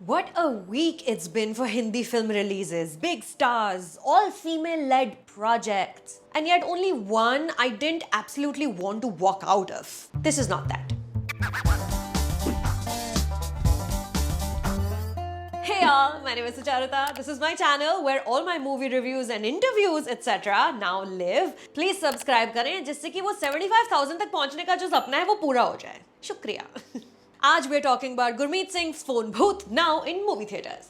What a week it's been for Hindi film releases. Big stars, all female led projects. And yet, only one I didn't absolutely want to walk out of. This is not that. Hey y'all, my name is Sucharita. This is my channel where all my movie reviews and interviews etc. now live. Please subscribe करें जिससे कि वो 75,000 तक पहुंचने का जो सपना है वो पूरा हो जाए. शुक्रिया. आज we're talking about Gurmeet Singh's Phone Booth now in movie theaters.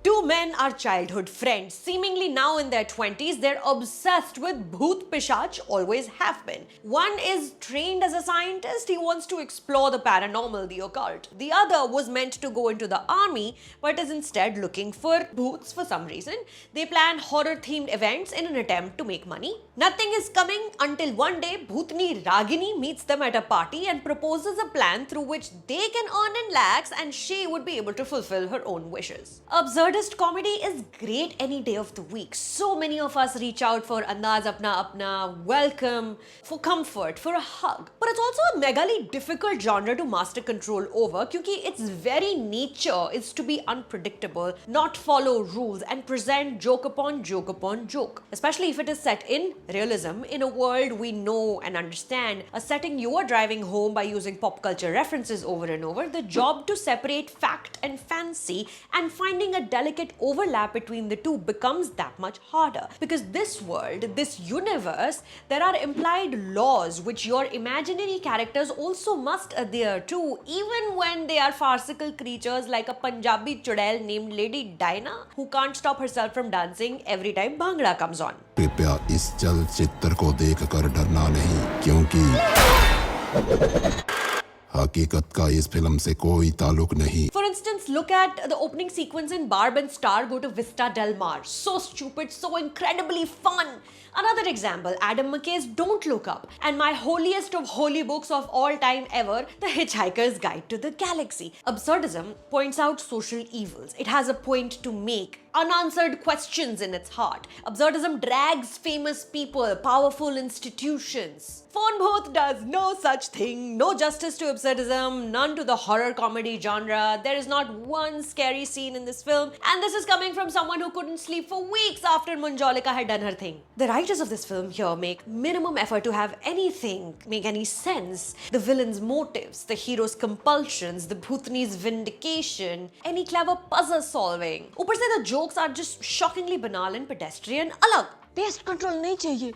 Two men are childhood friends. Seemingly now in their 20s, they're obsessed with Bhoot Pishach, always have been. One is trained as a scientist, he wants to explore the paranormal, the occult. The other was meant to go into the army, but is instead looking for bhoots for some reason. They plan horror-themed events in an attempt to make money. Nothing is coming until one day, Bhootni Ragini meets them at a party and proposes a plan through which they can earn in lakhs and she would be able to fulfill her own wishes. Absurdist comedy is great any day of the week. So many of us reach out for andaz apna apna, welcome, for comfort, for a hug. But it's also a megally difficult genre to master control over because its very nature is to be unpredictable, not follow rules and present joke upon joke upon joke. Especially if it is set in realism, in a world we know and understand, a setting you are driving home by using pop culture references over and over, the job to separate fact and fancy and finding a delicate overlap between the two becomes that much harder. Because this world, this universe, there are implied laws which your imaginary characters also must adhere to, even when they are farcical creatures like a Punjabi chudail named Lady Dinah, who can't stop herself from dancing every time Bhangra comes on. कृपया इस चलचित्र को देखकर डरना नहीं क्योंकि हकीकत का इस फिल्म से कोई ताल्लुक नहीं. For instance, look at the opening sequence in Barb and Star Go to Vista Del Mar. So stupid, so incredibly fun. Another example, Adam McKay's Don't Look Up, and my holiest of holy books of all time ever, The Hitchhiker's Guide to the Galaxy. Absurdism points out social evils. It has a point to make, unanswered questions in its heart. Absurdism drags famous people, powerful institutions. Phone Booth does no such thing, no justice to absurdism, none to the horror comedy genre. There is not one scary scene in this film, and this is coming from someone who couldn't sleep for weeks after Manjolika had done her thing. The writers of this film here make minimum effort to have anything make any sense. The villain's motives, the hero's compulsions, the Bhootni's vindication, any clever puzzle solving. ऊपर से the jokes are just shockingly banal and pedestrian. अलग test control नहीं चाहिए.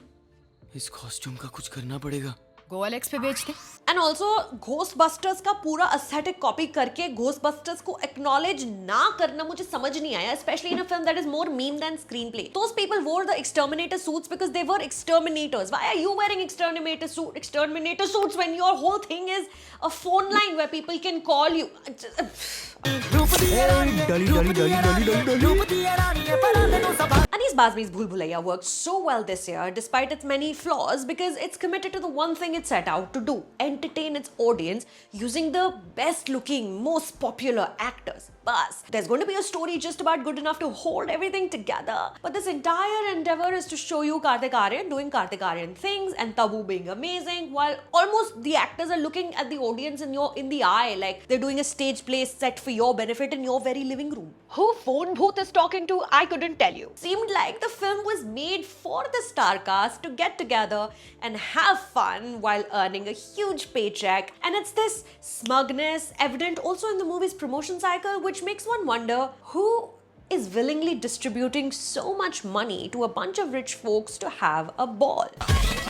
इस costume का कुछ करना पड़ेगा. गोएलेक्स पे बेच दे. And also, Ghostbusters का पूरा aesthetic copy करके Ghostbusters को acknowledge ना करना मुझे समझ नहीं आया, especially in a film that is more meme than screenplay. Those people wore the exterminator suits because they were exterminators. Why are you wearing exterminator suits when your whole thing is a phone line where people can call you? Anees Bazmi's Bhool Bhulaiya worked so well this year despite its many flaws because it's committed to the one thing it set out to do, entertain its audience using the best looking, most popular actors. Bas, there's going to be a story just about good enough to hold everything together, but this entire endeavor is to show you Kartik Aaryan doing Kartik Aaryan things and Tabu being amazing while almost the actors are looking at the audience in the eye like they're doing a stage play set for your benefit in your very living room. Who Phone Booth is talking to, I couldn't tell you. Seemed like the film was made for the star cast to get together and have fun while earning a huge paycheck, and it's this smugness evident also in the movie's promotion cycle, which makes one wonder who is willingly distributing so much money to a bunch of rich folks to have a ball.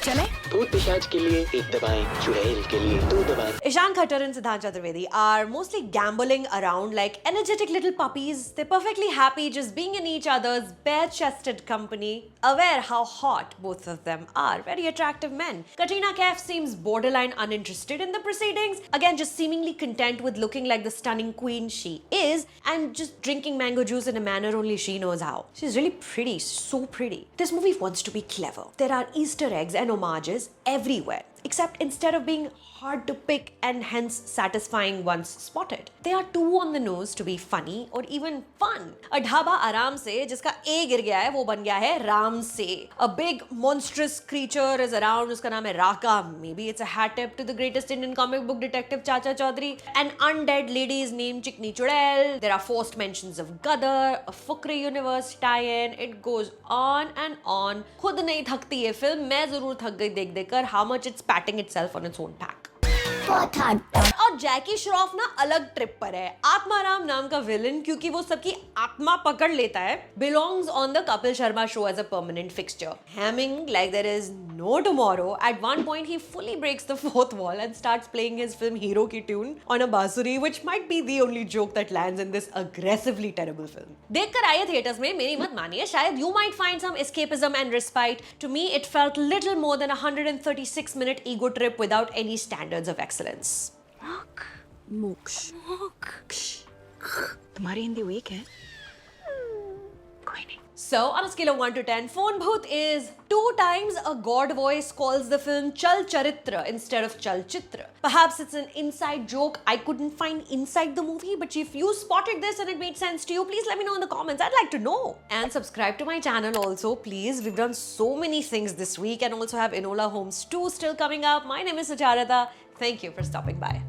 चले. भूत पिशाच के लिए एक दबाएं, चुड़ैल के लिए दो दबाएं. Ishan Khattar and Siddhant Chaturvedi are mostly gambling around like energetic little puppies. They're perfectly happy just being in each other's bare-chested company, aware how hot both of them are. Very attractive men. Katrina Kaif seems borderline uninterested in the proceedings, again just seemingly content with looking like the stunning queen she is and just drinking mango juice in a manner only she knows how. She's really pretty, so pretty. This movie wants to be clever. There are Easter eggs and homages everywhere. except instead of being hard to pick and hence satisfying once spotted, they are too on the nose to be funny or even fun. A dhaba आराम से जिसका ए गिर गया है वो बन गया है राम से. A big monstrous creature is around, उसका नाम है राका. Maybe it's a hat tip to the greatest Indian comic book detective Chacha Chaudhary. An undead lady is named Chikni Chudel. There are forced mentions of Gadar, a Fukre universe tie-in. It goes on and on. खुद नहीं थकती ये film, मैं जरूर थक गई देख देखकर how much it's patting itself on its own back. और जैकी श्रॉफ ना अलग ट्रिप पर है. आत्माराम नाम का विलन, क्योंकि वो सबकी आत्मा पकड़ लेता है, belongs on the Kapil Sharma show as a permanent fixture, hamming like there is no tomorrow. At one point he fully breaks the fourth wall and starts playing his film Hero की tune on a बांसुरी, which might be the only joke that lands in this aggressively terrible film. देखकर आइए theatres में, मेरी मत मानिए, शायद you might find some escapism and respite. To me it felt little more than a 136-minute ego trip without any standards of excellence. मोक्ष तुम्हारी Hindi week है. कोई नहीं. So, on a scale of 1 to 10, Phone Bhooth is 2 times a god voice calls the film Chal Charitra instead of Chal Chitra. Perhaps it's an inside joke I couldn't find inside the movie, but if you spotted this and it made sense to you, please let me know in the comments. I'd like to know. And subscribe to my channel also, please. We've done so many things this week and also have Enola Holmes 2 still coming up. My name is Sucharita. Thank you for stopping by.